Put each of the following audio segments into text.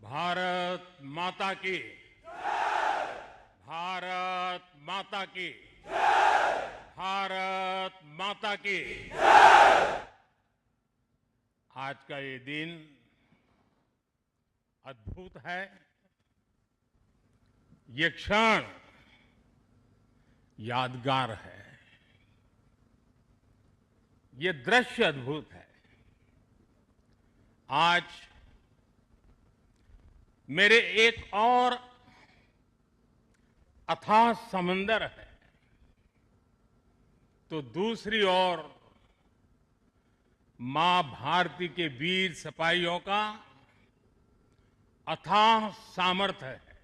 भारत माता की। भारत माता की। भारत माता की। आज का ये दिन अद्भुत है। ये क्षण यादगार है। ये दृश्य अद्भुत है। आज मेरे एक और अथाह समंदर है, तो दूसरी ओर मां भारती के वीर सिपाहियों का अथाह सामर्थ्य है।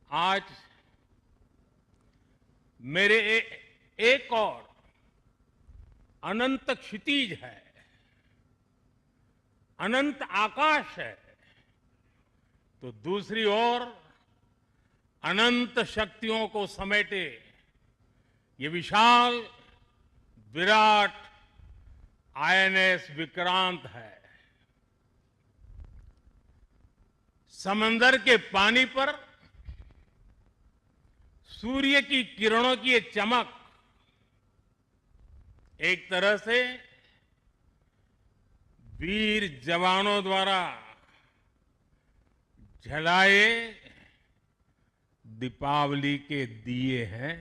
आज मेरे एक और अनंत क्षितिज है, अनंत आकाश है, तो दूसरी ओर अनंत शक्तियों को समेटे ये विशाल विराट आईएनएस विक्रांत है। समंदर के पानी पर सूर्य की किरणों की ये चमक एक तरह से वीर जवानों द्वारा जलाए दीपावली के दिए हैं।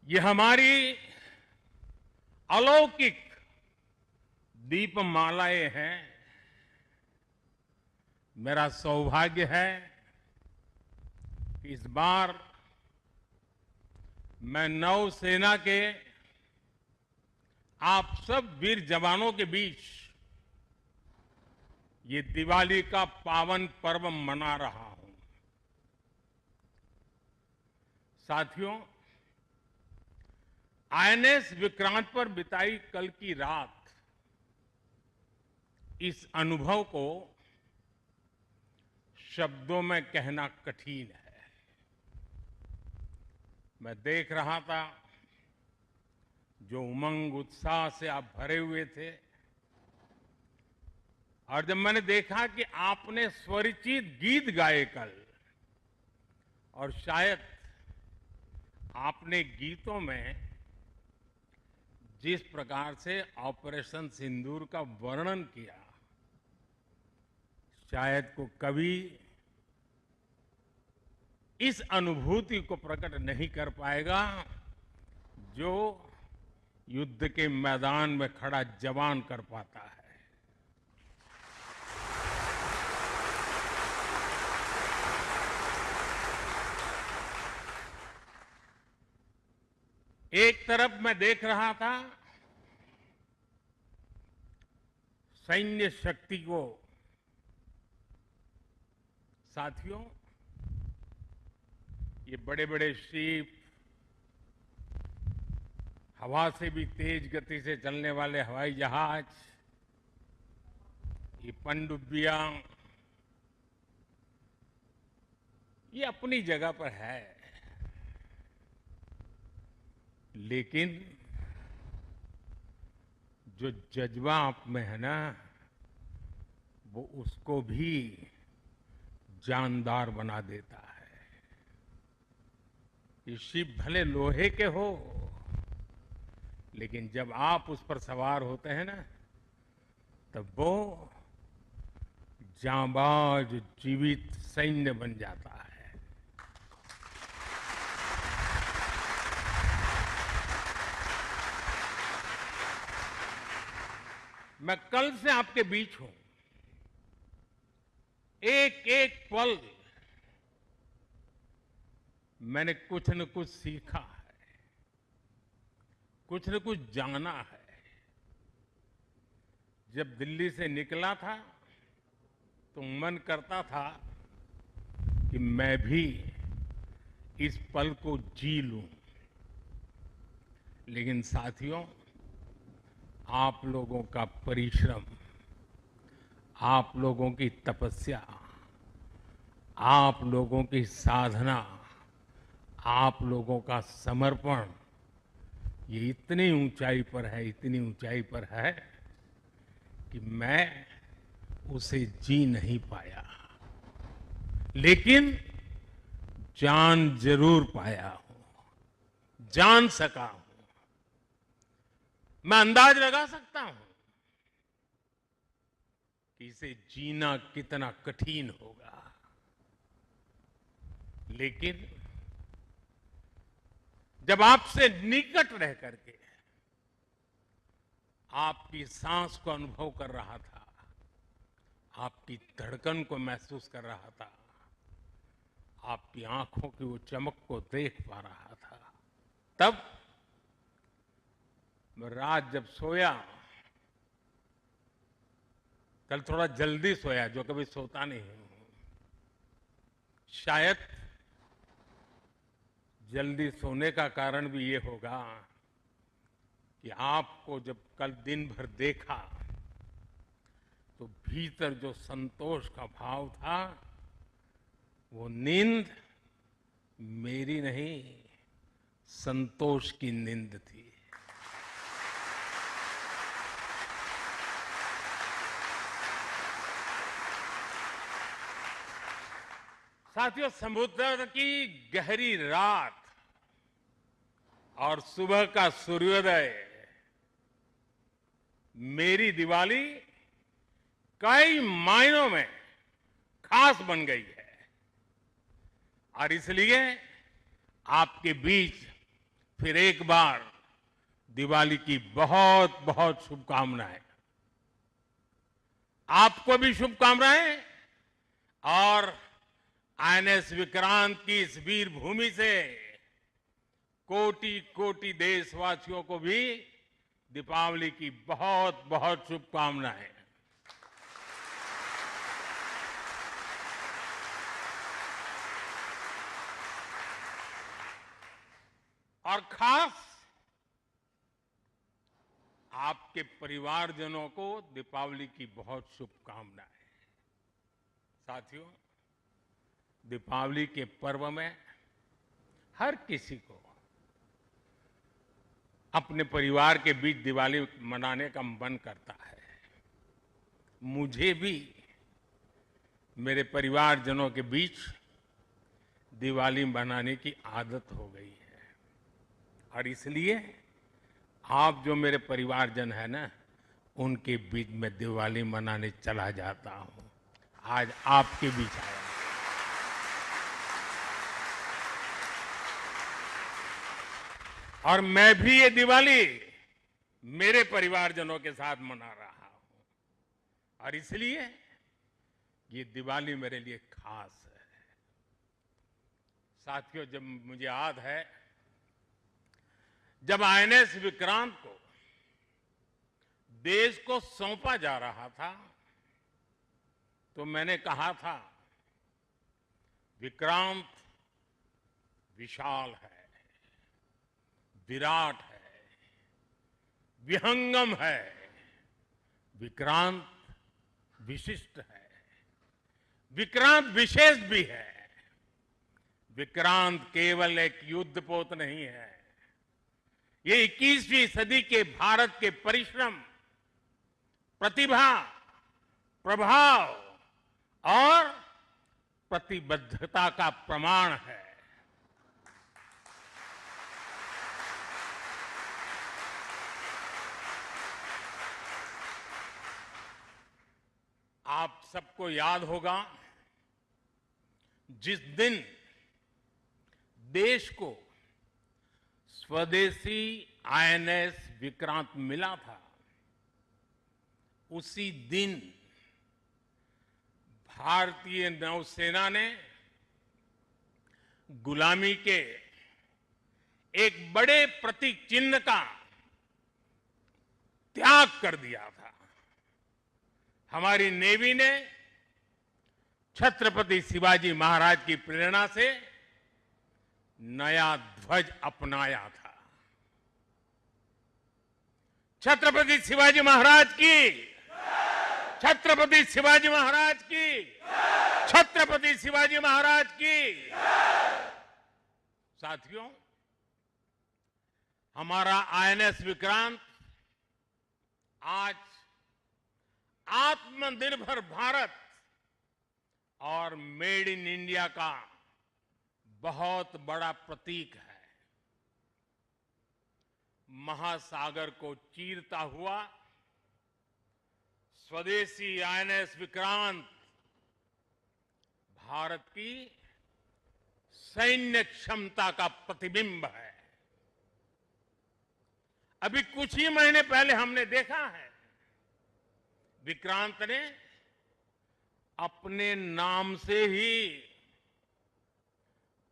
ये हमारी अलौकिक दीपमालाएं हैं। मेरा सौभाग्य है कि इस बार मैं नौसेना के आप सब वीर जवानों के बीच ये दिवाली का पावन पर्व मना रहा हूं। साथियों, आईएनएस विक्रांत पर बिताई कल की रात इस अनुभव को शब्दों में कहना कठिन है। मैं देख रहा था जो उमंग उत्साह से आप भरे हुए थे, और जब मैंने देखा कि आपने स्वरचित गीत गाए कल, और शायद आपने गीतों में जिस प्रकार से ऑपरेशन सिंदूर का वर्णन किया, शायद को कभी इस अनुभूति को प्रकट नहीं कर पाएगा जो युद्ध के मैदान में खड़ा जवान कर पाता है। एक तरफ मैं देख रहा था सैन्य शक्ति को। साथियों, ये बड़े बड़े शिप, हवा से भी तेज गति से चलने वाले हवाई जहाज, ये पनडुब्बियां, ये अपनी जगह पर है, लेकिन जो जज्बा आप में है ना, वो उसको भी जानदार बना देता है। ये शिप भले लोहे के हो, लेकिन जब आप उस पर सवार होते हैं ना, तब वो जांबाज जीवित सैन्य बन जाता है। मैं कल से आपके बीच हूं। एक एक पल मैंने कुछ न कुछ सीखा है, कुछ न कुछ जाना है। जब दिल्ली से निकला था तो मन करता था कि मैं भी इस पल को जी लूं, लेकिन साथियों, आप लोगों का परिश्रम, आप लोगों की तपस्या, आप लोगों की साधना आप लोगों का समर्पण ये इतनी ऊंचाई पर है, इतनी ऊंचाई पर है कि मैं उसे जी नहीं पाया, लेकिन जान जरूर पाया हूं, जान सका हूं। मैं अंदाज लगा सकता हूं कि इसे जीना कितना कठिन होगा, लेकिन जब आपसे निकट रह करके आपकी सांस को अनुभव कर रहा था, आपकी धड़कन को महसूस कर रहा था, आपकी आंखों की वो चमक को देख पा रहा था, तब मैं रात जब सोया, कल थोड़ा जल्दी सोया, जो कभी सोता नहीं हूं। शायद जल्दी सोने का कारण भी ये होगा कि आपको जब कल दिन भर देखा तो भीतर जो संतोष का भाव था, वो नींद मेरी नहीं, संतोष की नींद थी। साथियों, समुद्र की गहरी रात और सुबह का सूर्योदय मेरी दिवाली कई मायनों में खास बन गई है, और इसलिए आपके बीच फिर एक बार दिवाली की बहुत बहुत शुभकामनाएं। आपको भी शुभकामनाएं, और आईएनएस विक्रांत की इस वीर भूमि से कोटि कोटि देशवासियों को भी दीपावली की बहुत बहुत शुभकामनाएं। और खास आपके परिवारजनों को दीपावली की बहुत शुभकामनाएं। साथियों, दीपावली के पर्व में हर किसी को अपने परिवार के बीच दिवाली मनाने का मन करता है। मुझे भी मेरे परिवारजनों के बीच दिवाली मनाने की आदत हो गई है, और इसलिए आप जो मेरे परिवारजन है ना, उनके बीच में दिवाली मनाने चला जाता हूं। आज आपके बीच आया। और मैं भी ये दिवाली मेरे परिवारजनों के साथ मना रहा हूं, और इसलिए ये दिवाली मेरे लिए खास है। साथियों, जब मुझे याद है, जब आईएनएस विक्रांत को देश को सौंपा जा रहा था, तो मैंने कहा था, विक्रांत विशाल है, विराट है, विहंगम है, विक्रांत विशिष्ट है, विक्रांत विशेष भी है। विक्रांत केवल एक युद्धपोत नहीं है, ये 21वीं सदी के भारत के परिश्रम, प्रतिभा, प्रभाव और प्रतिबद्धता का प्रमाण है। आप सबको याद होगा, जिस दिन देश को स्वदेशी आईएनएस विक्रांत मिला था, उसी दिन भारतीय नौसेना ने गुलामी के एक बड़े प्रतीक चिन्ह का त्याग कर दिया था। हमारी नेवी ने छत्रपति शिवाजी महाराज की प्रेरणा से नया ध्वज अपनाया था। छत्रपति शिवाजी महाराज की, छत्रपति शिवाजी महाराज की, छत्रपति शिवाजी महाराज की। साथियों, हमारा आईएनएस विक्रांत आज आत्मनिर्भर भारत और मेड इन इंडिया का बहुत बड़ा प्रतीक है। महासागर को चीरता हुआ स्वदेशी आईएनएस विक्रांत भारत की सैन्य क्षमता का प्रतिबिंब है। अभी कुछ ही महीने पहले हमने देखा है, विक्रांत ने अपने नाम से ही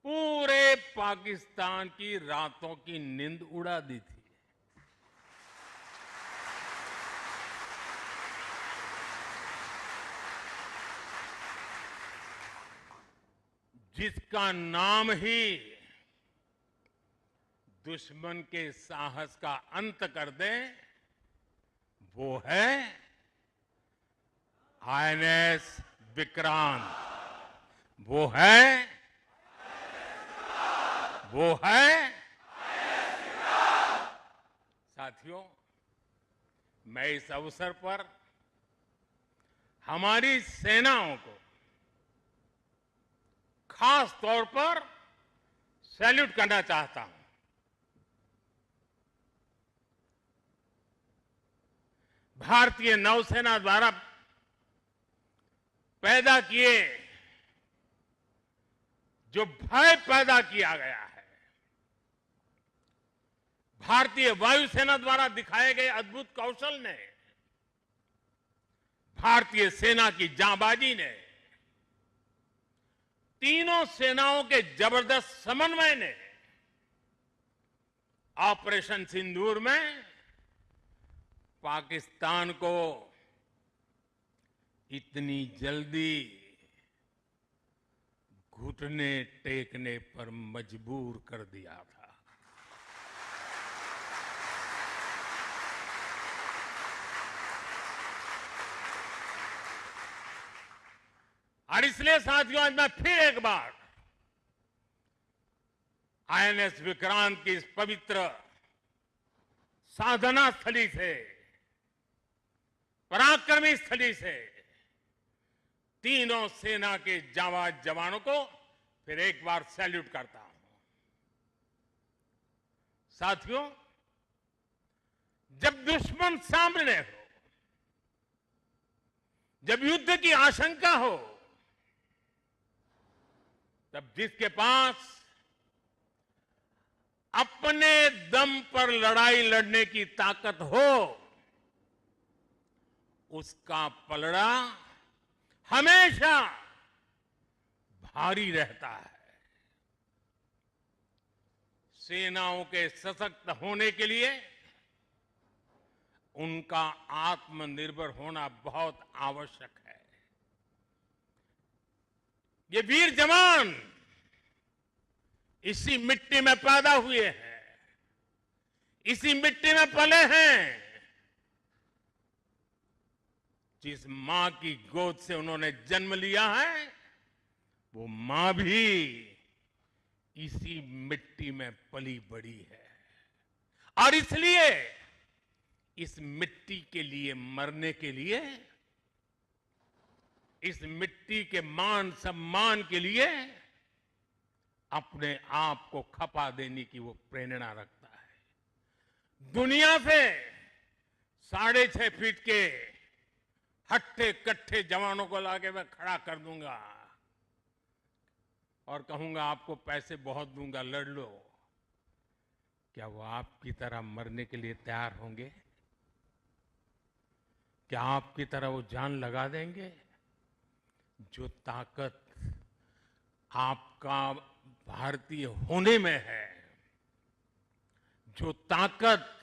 पूरे पाकिस्तान की रातों की नींद उड़ा दी थी। जिसका नाम ही दुश्मन के साहस का अंत कर दे, वो है आईएनएस विक्रांत। वो है साथियों, मैं इस अवसर पर हमारी सेनाओं को खास तौर पर सैल्यूट करना चाहता हूं। भारतीय नौसेना द्वारा पैदा किए जो भय पैदा किया गया है, भारतीय वायुसेना द्वारा दिखाए गए अद्भुत कौशल ने, भारतीय सेना की जांबाजी ने, तीनों सेनाओं के जबरदस्त समन्वय ने ऑपरेशन सिंदूर में पाकिस्तान को इतनी जल्दी घुटने टेकने पर मजबूर कर दिया था। और इसलिए साथियों, आज मैं फिर एक बार आईएनएस विक्रांत की इस पवित्र साधना स्थली से, पराक्रमी स्थली से तीनों सेना के जांबाज जवानों को फिर एक बार सैल्यूट करता हूं। साथियों, जब दुश्मन सामने हो, जब युद्ध की आशंका हो, तब जिसके पास अपने दम पर लड़ाई लड़ने की ताकत हो, उसका पलड़ा हमेशा भारी रहता है। सेनाओं के सशक्त होने के लिए उनका आत्मनिर्भर होना बहुत आवश्यक है। ये वीर जवान इसी मिट्टी में पैदा हुए हैं, इसी मिट्टी में पले हैं। जिस मां की गोद से उन्होंने जन्म लिया है, वो मां भी इसी मिट्टी में पली बड़ी है। और इसलिए इस मिट्टी के लिए मरने के लिए, इस मिट्टी के मान सम्मान के लिए अपने आप को खपा देने की वो प्रेरणा रखता है। दुनिया से 6.5 फीट के हट्टे कट्टे जवानों को लाके मैं खड़ा कर दूंगा और कहूंगा आपको पैसे बहुत दूंगा, लड़ लो। क्या वो आपकी तरह मरने के लिए तैयार होंगे? क्या आपकी तरह वो जान लगा देंगे? जो ताकत आपका भारतीय होने में है, जो ताकत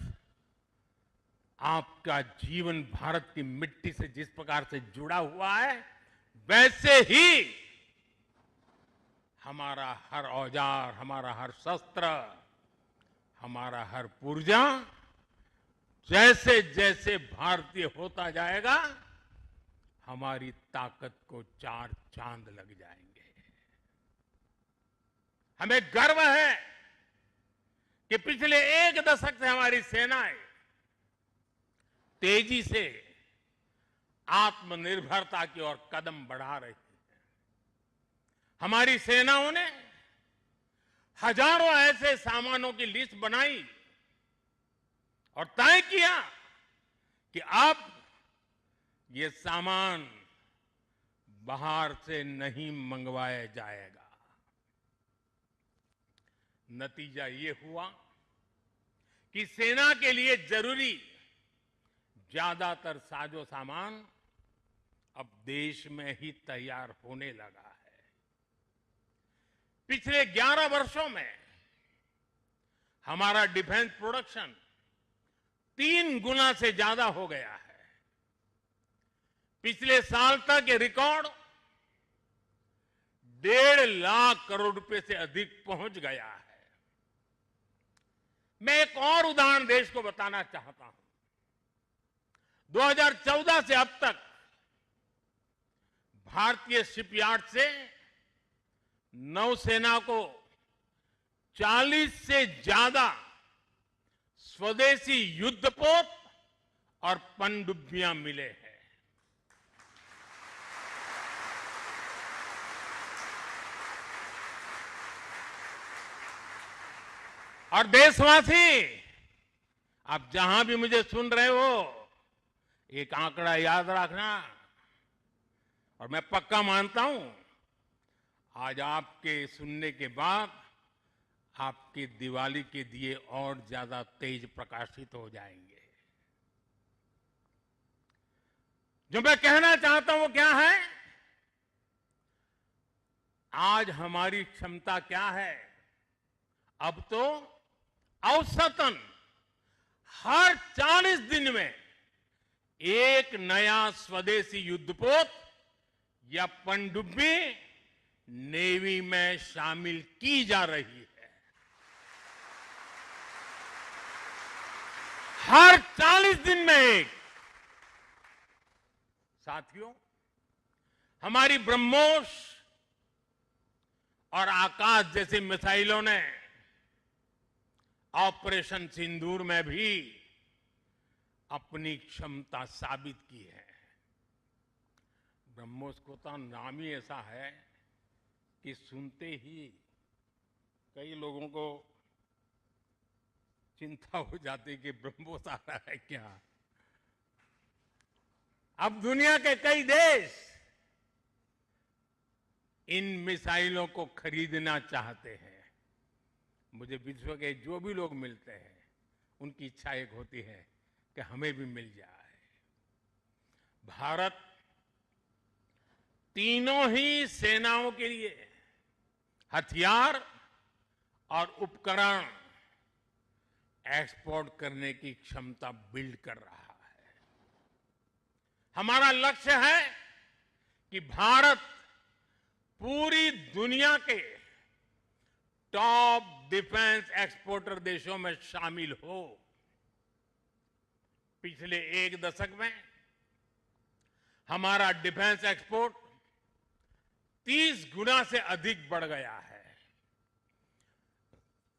आपका जीवन भारत की मिट्टी से जिस प्रकार से जुड़ा हुआ है, वैसे ही हमारा हर औजार, हमारा हर शस्त्र, हमारा हर पुर्जा जैसे जैसे भारतीय होता जाएगा, हमारी ताकत को 4 चांद लग जाएंगे। हमें गर्व है कि पिछले एक दशक से हमारी सेनाएं तेजी से आत्मनिर्भरता की ओर कदम बढ़ा रही है। हमारी सेनाओं ने हजारों ऐसे सामानों की लिस्ट बनाई और तय किया कि अब ये सामान बाहर से नहीं मंगवाया जाएगा। नतीजा ये हुआ कि सेना के लिए जरूरी ज्यादातर साजो सामान अब देश में ही तैयार होने लगा है। पिछले 11 वर्षों में हमारा डिफेंस प्रोडक्शन 3 गुना से ज्यादा हो गया है। पिछले साल तक ये रिकॉर्ड 1.5 लाख करोड़ रुपए से अधिक पहुंच गया है। मैं एक और उदाहरण देश को बताना चाहता हूं। 2014 से अब तक भारतीय शिपयार्ड से नौसेना को 40 से ज्यादा स्वदेशी युद्धपोत और पनडुब्बियां मिले हैं। और देशवासी, आप जहां भी मुझे सुन रहे हो, एक आंकड़ा याद रखना। और मैं पक्का मानता हूं आज आपके सुनने के बाद आपकी दिवाली के दिए और ज्यादा तेज प्रकाशित हो जाएंगे। जो मैं कहना चाहता हूं वो क्या है? आज हमारी क्षमता क्या है? अब तो औसतन हर 40 दिन में एक नया स्वदेशी युद्धपोत या पनडुब्बी नेवी में शामिल की जा रही है। हर 40 दिन में एक। साथियों, हमारी ब्रह्मोस और आकाश जैसी मिसाइलों ने ऑपरेशन सिंदूर में भी अपनी क्षमता साबित की है। ब्रह्मोस को तो नाम ही ऐसा है कि सुनते ही कई लोगों को चिंता हो जाती कि ब्रह्मोस आ रहा है क्या। अब दुनिया के कई देश इन मिसाइलों को खरीदना चाहते हैं। मुझे विश्व के जो भी लोग मिलते हैं उनकी इच्छा एक होती है कि हमें भी मिल जाए। भारत तीनों ही सेनाओं के लिए हथियार और उपकरण एक्सपोर्ट करने की क्षमता बिल्ड कर रहा है। हमारा लक्ष्य है कि भारत पूरी दुनिया के टॉप डिफेंस एक्सपोर्टर देशों में शामिल हो। पिछले एक दशक में हमारा डिफेंस एक्सपोर्ट 30 गुना से अधिक बढ़ गया है।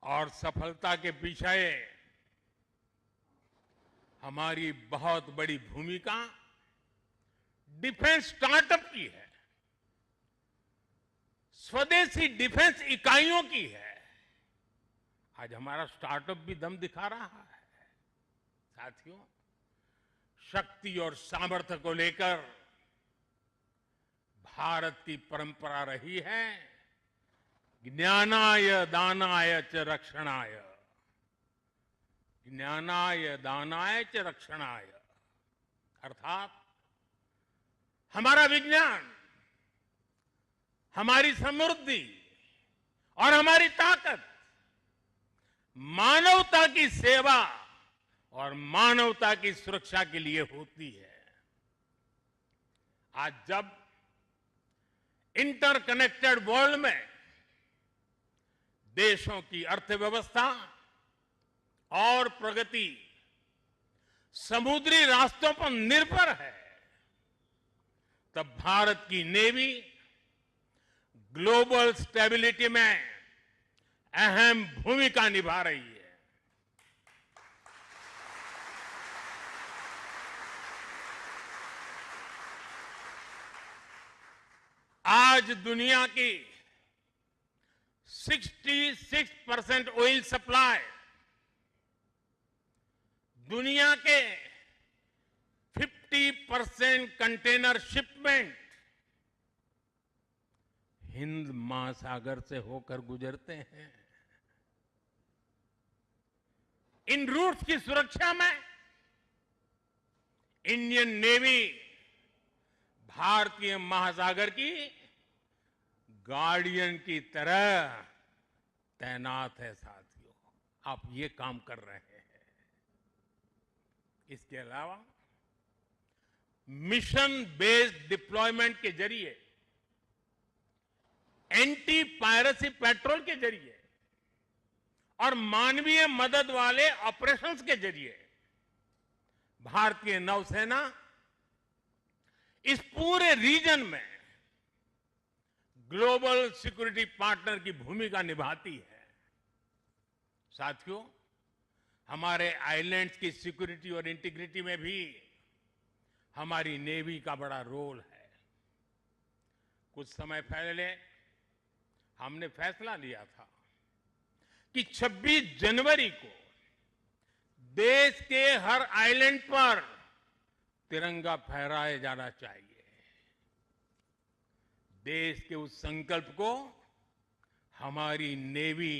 और सफलता के पीछे हमारी बहुत बड़ी भूमिका डिफेंस स्टार्टअप की है, स्वदेशी डिफेंस इकाइयों की है। आज हमारा स्टार्टअप भी दम दिखा रहा है। साथियों, शक्ति और सामर्थ्य को लेकर भारत की परंपरा रही है ज्ञानाय दानाय च रक्षणाय। ज्ञानाय दानाय च रक्षणाय अर्थात हमारा विज्ञान, हमारी समृद्धि और हमारी ताकत मानवता की सेवा और मानवता की सुरक्षा के लिए होती है। आज जब इंटरकनेक्टेड वर्ल्ड में देशों की अर्थव्यवस्था और प्रगति समुद्री रास्तों पर निर्भर है, तब भारत की नेवी ग्लोबल स्टेबिलिटी में अहम भूमिका निभा रही है। आज दुनिया की 66% ऑयल सप्लाई, दुनिया के 50% कंटेनर शिपमेंट हिंद महासागर से होकर गुजरते हैं। इन रूट्स की सुरक्षा में इंडियन नेवी भारतीय महासागर की गार्डियन की तरह तैनात है। साथियों, आप ये काम कर रहे हैं। इसके अलावा मिशन बेस्ड डिप्लॉयमेंट के जरिए, एंटी पायरेसी पेट्रोल के जरिए और मानवीय मदद वाले ऑपरेशंस के जरिए भारतीय नौसेना इस पूरे रीजन में ग्लोबल सिक्योरिटी पार्टनर की भूमिका निभाती है। साथियों, हमारे आइलैंड्स की सिक्योरिटी और इंटीग्रिटी में भी हमारी नेवी का बड़ा रोल है। कुछ समय पहले हमने फैसला लिया था कि 26 जनवरी को देश के हर आइलैंड पर तिरंगा फहराया जाना चाहिए। देश के उस संकल्प को हमारी नेवी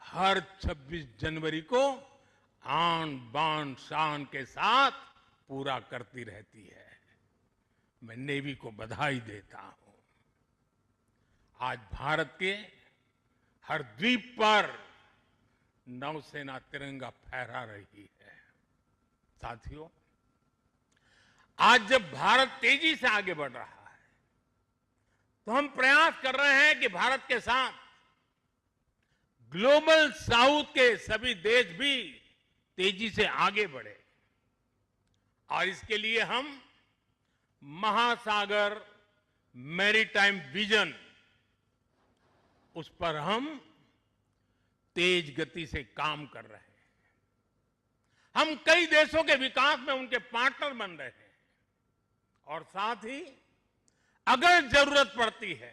हर 26 जनवरी को आन बान शान के साथ पूरा करती रहती है। मैं नेवी को बधाई देता हूं। आज भारत के हर द्वीप पर नौसेना तिरंगा फहरा रही है। साथियों, आज जब भारत तेजी से आगे बढ़ रहा है तो हम प्रयास कर रहे हैं कि भारत के साथ ग्लोबल साउथ के सभी देश भी तेजी से आगे बढ़े और इसके लिए हम महासागर मैरीटाइम विजन, उस पर हम तेज गति से काम कर रहे हैं। हम कई देशों के विकास में उनके पार्टनर बन रहे हैं और साथ ही अगर जरूरत पड़ती है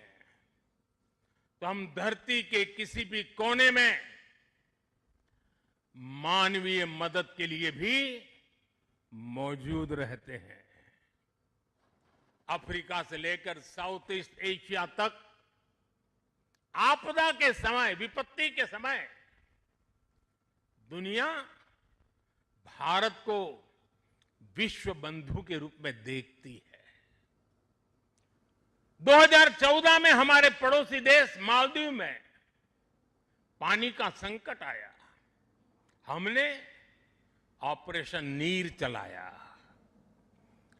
तो हम धरती के किसी भी कोने में मानवीय मदद के लिए भी मौजूद रहते हैं। अफ्रीका से लेकर साउथ ईस्ट एशिया तक आपदा के समय, विपत्ति के समय दुनिया भारत को विश्व बंधु के रूप में देखती है। 2014 में हमारे पड़ोसी देश मालदीव में पानी का संकट आया। हमने ऑपरेशन नीर चलाया।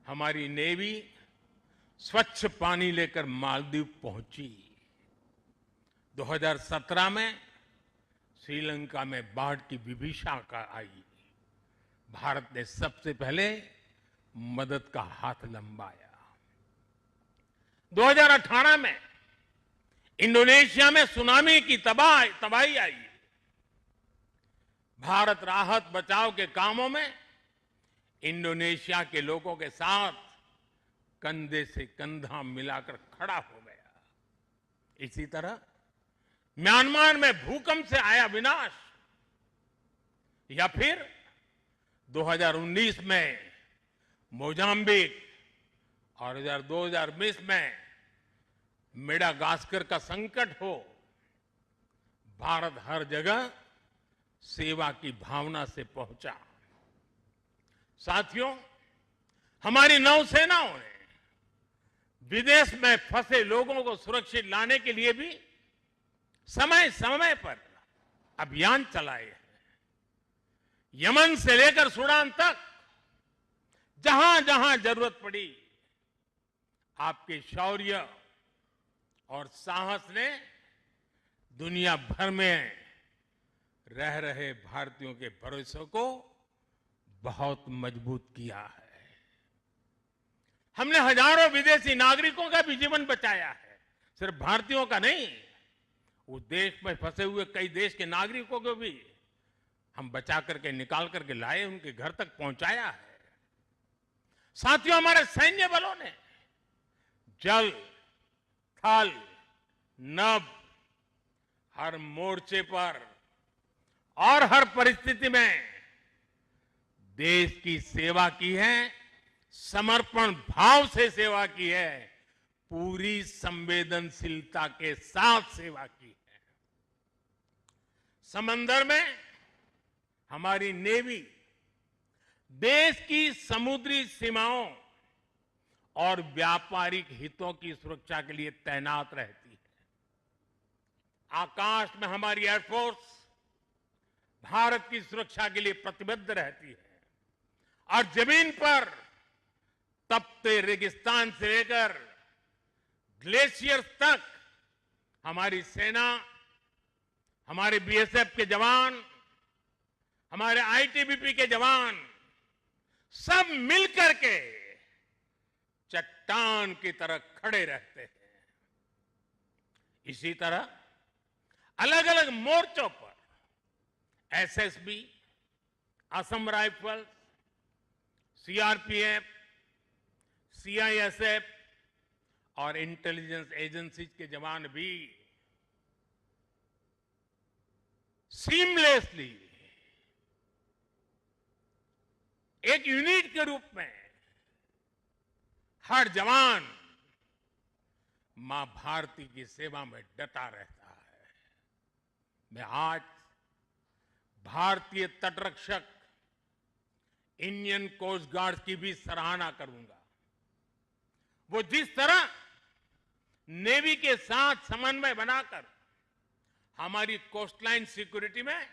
हमारी नेवी स्वच्छ पानी लेकर मालदीव पहुंची। 2017 में श्रीलंका में बाढ़ की विभीषिका आई। भारत ने सबसे पहले मदद का हाथ लंबाया। 2018 में इंडोनेशिया में सुनामी की तबाही आई। भारत राहत बचाव के कामों में इंडोनेशिया के लोगों के साथ कंधे से कंधा मिलाकर खड़ा हो गया। इसी तरह म्यांमार में भूकंप से आया विनाश, या फिर 2019 में मोजाम्बिक और 2020 में मेडागास्कर का संकट हो, भारत हर जगह सेवा की भावना से पहुंचा। साथियों, हमारी नौसेनाओं ने विदेश में फंसे लोगों को सुरक्षित लाने के लिए भी समय समय पर अभियान चलाए हैं। यमन से लेकर सूडान तक जहां जहां जरूरत पड़ी, आपके शौर्य और साहस ने दुनिया भर में रह रहे भारतीयों के भरोसे को बहुत मजबूत किया है। हमने हजारों विदेशी नागरिकों का भी जीवन बचाया है। सिर्फ भारतीयों का नहीं, उस देश में फंसे हुए कई देश के नागरिकों को भी हम बचा करके निकाल करके लाए, उनके घर तक पहुंचाया है। साथियों, हमारे सैन्य बलों ने जल, थल, नभ, हर मोर्चे पर और हर परिस्थिति में देश की सेवा की है, समर्पण भाव से सेवा की है, पूरी संवेदनशीलता के साथ सेवा की है। समंदर में हमारी नेवी देश की समुद्री सीमाओं और व्यापारिक हितों की सुरक्षा के लिए तैनात रहती है। आकाश में हमारी एयरफोर्स भारत की सुरक्षा के लिए प्रतिबद्ध रहती है और जमीन पर तपते रेगिस्तान से लेकर ग्लेशियर्स तक हमारी सेना, हमारे बीएसएफ के जवान, हमारे आईटीबीपी के जवान सब मिलकर के चट्टान की तरह खड़े रहते हैं। इसी तरह अलग अलग मोर्चों पर SSB, Assam rifles, CRPF, CISF और इंटेलिजेंस एजेंसीज के जवान भी सीमलेसली एक यूनिट के रूप में हर जवान मां भारती की सेवा में डटा रहता है। मैं आज भारतीय तटरक्षक इंडियन कोस्ट गार्ड की भी सराहना करूंगा। वो जिस तरह नेवी के साथ समन्वय बनाकर हमारी कोस्टलाइन सिक्योरिटी में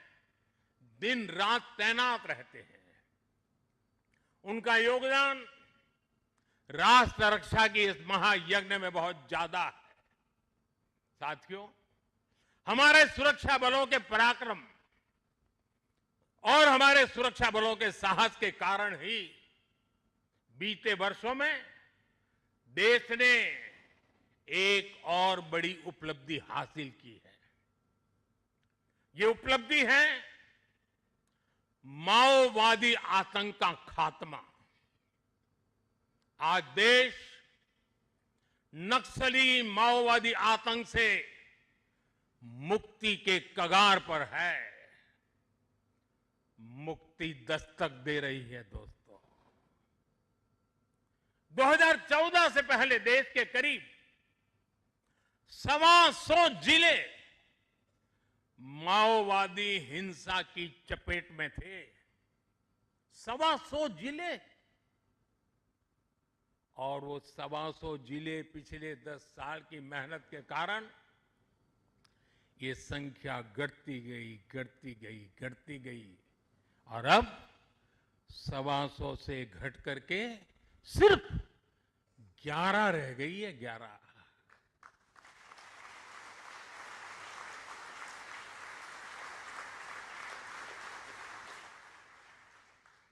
दिन रात तैनात रहते हैं, उनका योगदान राष्ट्र रक्षा की इस महायज्ञ में बहुत ज्यादा है। साथियों, हमारे सुरक्षा बलों के पराक्रम और हमारे सुरक्षा बलों के साहस के कारण ही बीते वर्षों में देश ने एक और बड़ी उपलब्धि हासिल की है। ये उपलब्धि है माओवादी आतंक का खात्मा। आज देश नक्सली माओवादी आतंक से मुक्ति के कगार पर है। मुक्ति दस्तक दे रही है दोस्तों। 2014 से पहले देश के करीब 125 जिले माओवादी हिंसा की चपेट में थे। 125 जिले, और वो 125 जिले पिछले 10 साल की मेहनत के कारण ये संख्या घटती गई और अब 125 से घट करके सिर्फ 11 रह गई है। 11।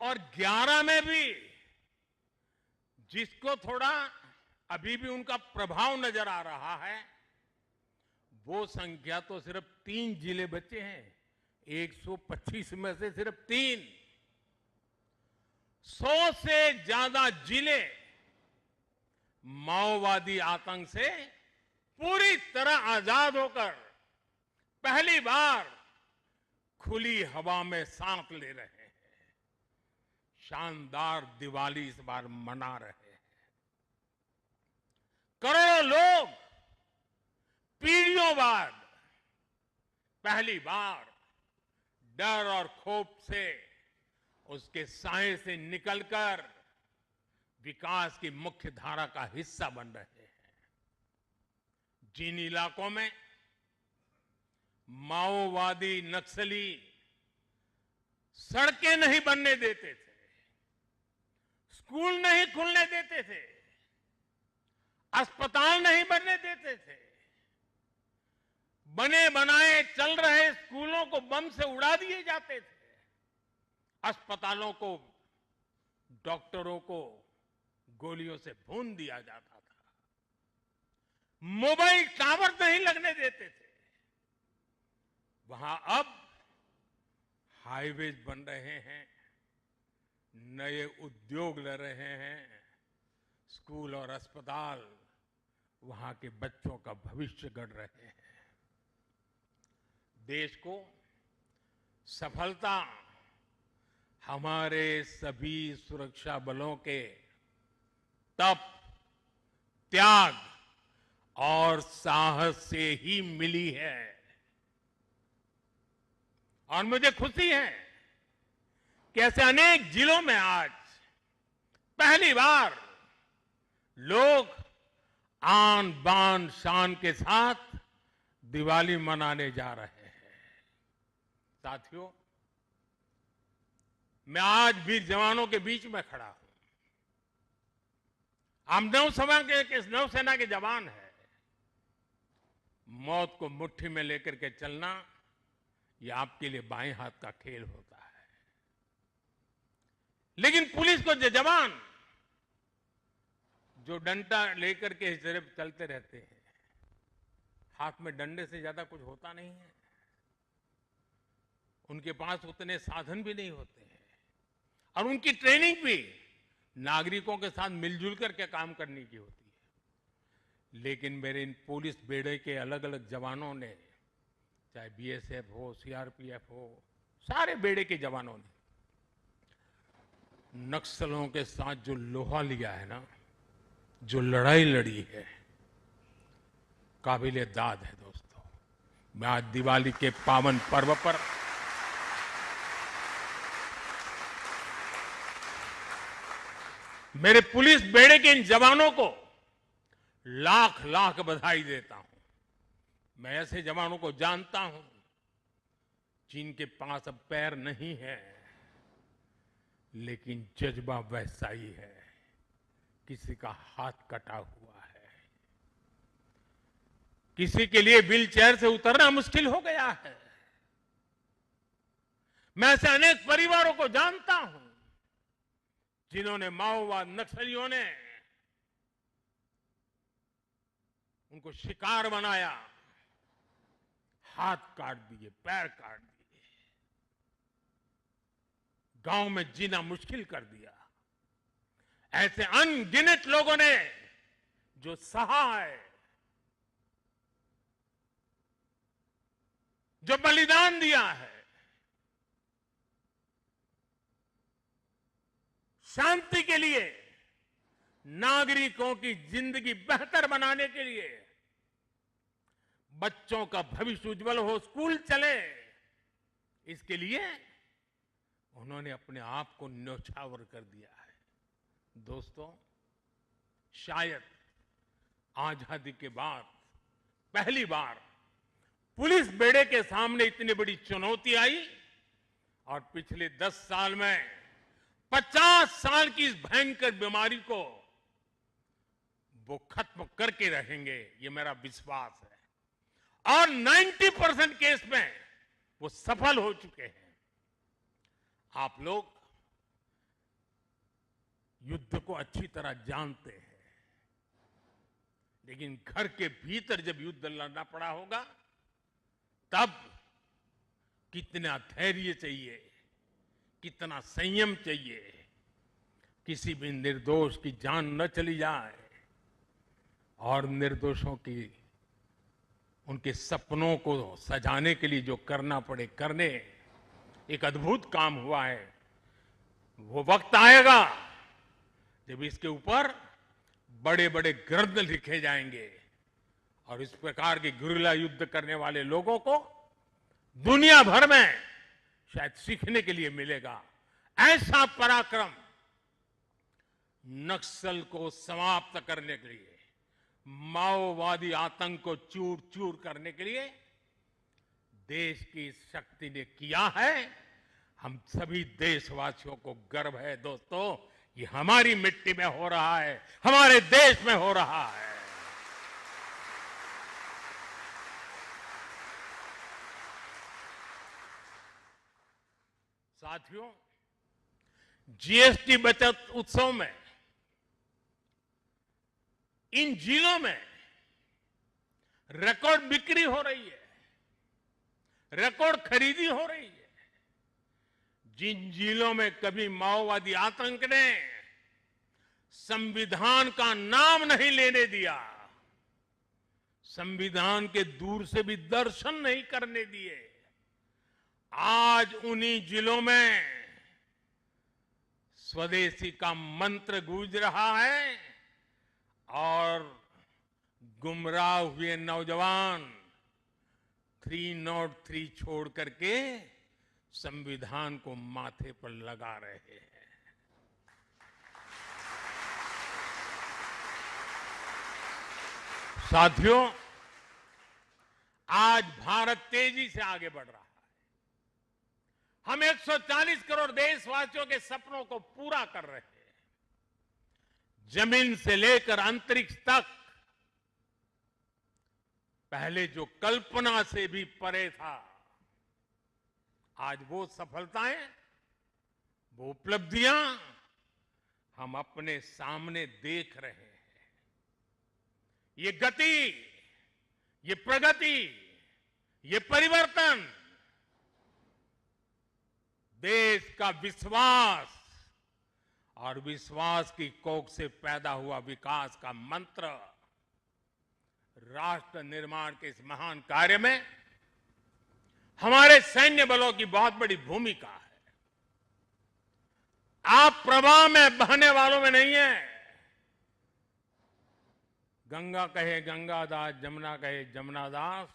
और 11 में भी जिसको थोड़ा अभी भी उनका प्रभाव नजर आ रहा है, वो संख्या तो सिर्फ 3 जिले बचे हैं। 125 में से सिर्फ 3। 100 से ज्यादा जिले माओवादी आतंक से पूरी तरह आजाद होकर पहली बार खुली हवा में सांस ले रहे हैं। शानदार दिवाली इस बार मना रहे हैं। करोड़ों लोग पीढ़ियों बाद पहली बार डर और खौफ से, उसके साए से निकलकर विकास की मुख्य धारा का हिस्सा बन रहे हैं। जिन इलाकों में माओवादी नक्सली सड़कें नहीं बनने देते थे, स्कूल नहीं खुलने देते थे, अस्पताल नहीं बनने देते थे, बने बनाए चल रहे स्कूलों को बम से उड़ा दिए जाते थे, अस्पतालों को, डॉक्टरों को गोलियों से भून दिया जाता था, मोबाइल टावर नहीं लगने देते थे, वहां अब हाईवेज बन रहे हैं, नए उद्योग ले रहे हैं, स्कूल और अस्पताल वहां के बच्चों का भविष्य गढ़ रहे हैं। देश को सफलता हमारे सभी सुरक्षा बलों के तप, त्याग और साहस से ही मिली है। और मुझे खुशी है कि ऐसे अनेक जिलों में आज पहली बार लोग आन बान शान के साथ दिवाली मनाने जा रहे हैं। साथियों, मैं आज वीर जवानों के बीच में खड़ा हूं। हम नौसेना के जवान हैं। मौत को मुट्ठी में लेकर के चलना यह आपके लिए बाएं हाथ का खेल होता है, लेकिन पुलिस को जवान जो डंडा लेकर के सिर्फ चलते रहते हैं, हाथ में डंडे से ज्यादा कुछ होता नहीं है। उनके पास उतने साधन भी नहीं होते हैं और उनकी ट्रेनिंग भी नागरिकों के साथ मिलजुल करके काम करने की होती है। लेकिन मेरे इन पुलिस बेड़े के अलग अलग जवानों ने, चाहे बीएसएफ हो, सीआरपीएफ हो, सारे बेड़े के जवानों ने नक्सलों के साथ जो लोहा लिया है ना, जो लड़ाई लड़ी है, काबिले दाद है। दोस्तों, मैं आज दिवाली के पावन पर्व पर मेरे पुलिस बेड़े के इन जवानों को लाख लाख बधाई देता हूं। मैं ऐसे जवानों को जानता हूं जिनके पास अब पैर नहीं है, लेकिन जज्बा वैसा ही है। किसी का हाथ कटा हुआ है, किसी के लिए व्हील चेयर से उतरना मुश्किल हो गया है। मैं ऐसे अनेक परिवारों को जानता हूं जिन्होंने माओवाद नक्सलियों ने उनको शिकार बनाया, हाथ काट दिए, पैर काट दिए, गांव में जीना मुश्किल कर दिया। ऐसे अनगिनत लोगों ने जो सहा है, जो बलिदान दिया है, शांति के लिए, नागरिकों की जिंदगी बेहतर बनाने के लिए, बच्चों का भविष्य उज्जवल हो, स्कूल चले, इसके लिए उन्होंने अपने आप को न्यौछावर कर दिया है। दोस्तों, शायद आजादी के बाद पहली बार पुलिस बेड़े के सामने इतनी बड़ी चुनौती आई और पिछले 10 साल में 50 साल की इस भयंकर बीमारी को वो खत्म करके रहेंगे, ये मेरा विश्वास है। और 90% केस में वो सफल हो चुके हैं। आप लोग युद्ध को अच्छी तरह जानते हैं, लेकिन घर के भीतर जब युद्ध लड़ना पड़ा होगा, तब कितना धैर्य चाहिए, कितना संयम चाहिए, किसी भी निर्दोष की जान न चली जाए और निर्दोषों की उनके सपनों को सजाने के लिए जो करना पड़े करने। एक अद्भुत काम हुआ है। वो वक्त आएगा जब इसके ऊपर बड़े बड़े ग्रंथ लिखे जाएंगे और इस प्रकार के गुरिल्ला युद्ध करने वाले लोगों को दुनिया भर में शायद सीखने के लिए मिलेगा। ऐसा पराक्रम नक्सल को समाप्त करने के लिए, माओवादी आतंक को चूर चूर करने के लिए देश की शक्ति ने किया है। हम सभी देशवासियों को गर्व है दोस्तों, ये हमारी मिट्टी में हो रहा है, हमारे देश में हो रहा है। साथियों, जीएसटी बचत उत्सव में इन जिलों में रिकॉर्ड बिक्री हो रही है, रिकॉर्ड खरीदी हो रही है। जिन जिलों में कभी माओवादी आतंक ने संविधान का नाम नहीं लेने दिया, संविधान के दूर से भी दर्शन नहीं करने दिए। आज उन्हीं जिलों में स्वदेशी का मंत्र गूंज रहा है और गुमराह हुए नौजवान 303 छोड़ करके संविधान को माथे पर लगा रहे हैं। साथियों, आज भारत तेजी से आगे बढ़ रहा है। हम 140 करोड़ देशवासियों के सपनों को पूरा कर रहे हैं। जमीन से लेकर अंतरिक्ष तक पहले जो कल्पना से भी परे था, आज वो सफलताएं, वो उपलब्धियां हम अपने सामने देख रहे हैं। ये गति, ये प्रगति, ये परिवर्तन देश का विश्वास और विश्वास की कोख से पैदा हुआ विकास का मंत्र, राष्ट्र निर्माण के इस महान कार्य में हमारे सैन्य बलों की बहुत बड़ी भूमिका है। आप प्रवाह में बहने वालों में नहीं है। गंगा कहे गंगादास, जमुना कहे जमुनादास,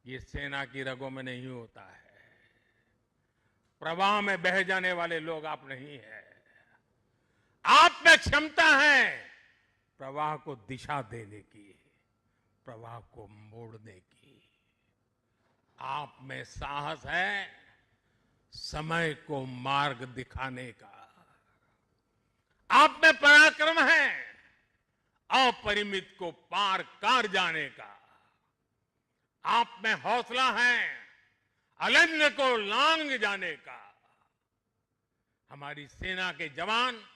ये सेना की रगों में नहीं होता है। प्रवाह में बह जाने वाले लोग आप नहीं है। आप में क्षमता है प्रवाह को दिशा देने की, प्रवाह को मोड़ने की। आप में साहस है समय को मार्ग दिखाने का। आप में पराक्रम है अपरिमित को पार कर जाने का। आप में हौसला है अनन्य को लांघ जाने का। हमारी सेना के जवान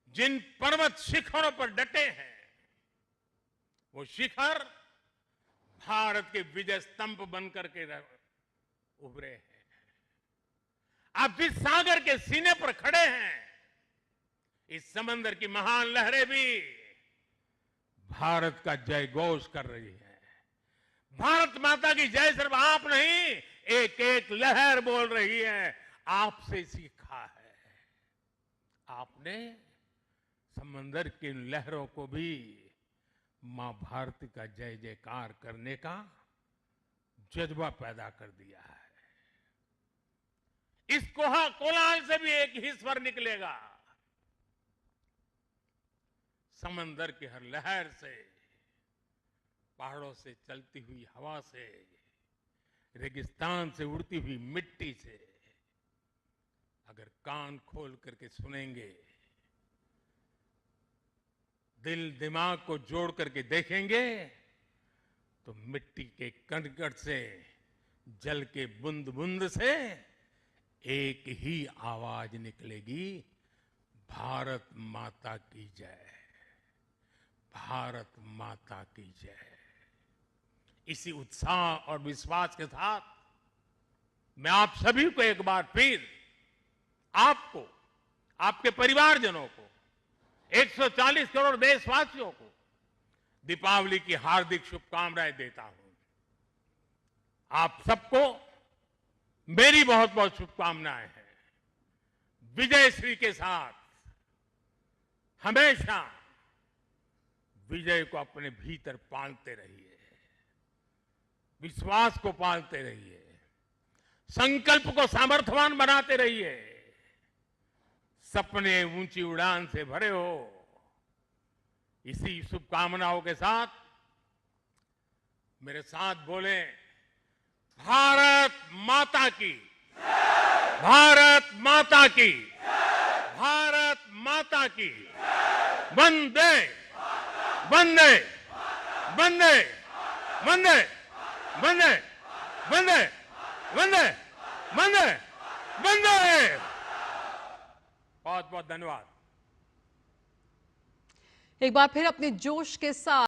जिन पर्वत शिखरों पर डटे हैं, वो शिखर भारत के विजय स्तंभ बनकर के उभरे हैं। आप जिस सागर के सीने पर खड़े हैं, इस समंदर की महान लहरें भी भारत का जय घोष कर रही है। भारत माता की जय सिर्फ आप नहीं, एक एक लहर बोल रही है। आपसे सीखा है। आपने समंदर की लहरों को भी मां भारती का जय जयकार करने का जज्बा पैदा कर दिया है। इस कोलाहल से भी एक ही स्वर निकलेगा। समंदर की हर लहर से, पहाड़ों से चलती हुई हवा से, रेगिस्तान से उड़ती हुई मिट्टी से अगर कान खोल करके सुनेंगे, दिल दिमाग को जोड़ करके देखेंगे, तो मिट्टी के कण-कण से, जल के बूंद बूंद से एक ही आवाज निकलेगी, भारत माता की जय, भारत माता की जय। इसी उत्साह और विश्वास के साथ मैं आप सभी को एक बार फिर, आपको, आपके परिवारजनों को, 140 करोड़ देशवासियों को दीपावली की हार्दिक शुभकामनाएं देता हूं। आप सबको मेरी बहुत बहुत शुभकामनाएं हैं। विजयश्री के साथ हमेशा विजय को अपने भीतर पालते रहिए, विश्वास को पालते रहिए, संकल्प को सामर्थ्यवान बनाते रहिए। सपने ऊंची उड़ान से भरे हो। इसी शुभकामनाओं के साथ मेरे साथ बोले, भारत माता की, भारत माता की, भारत माता की, वंदे वंदे वंदे वंदे वंदे वंदे वंदे वंदे वंदे। बहुत बहुत धन्यवाद। एक बार फिर अपने जोश के साथ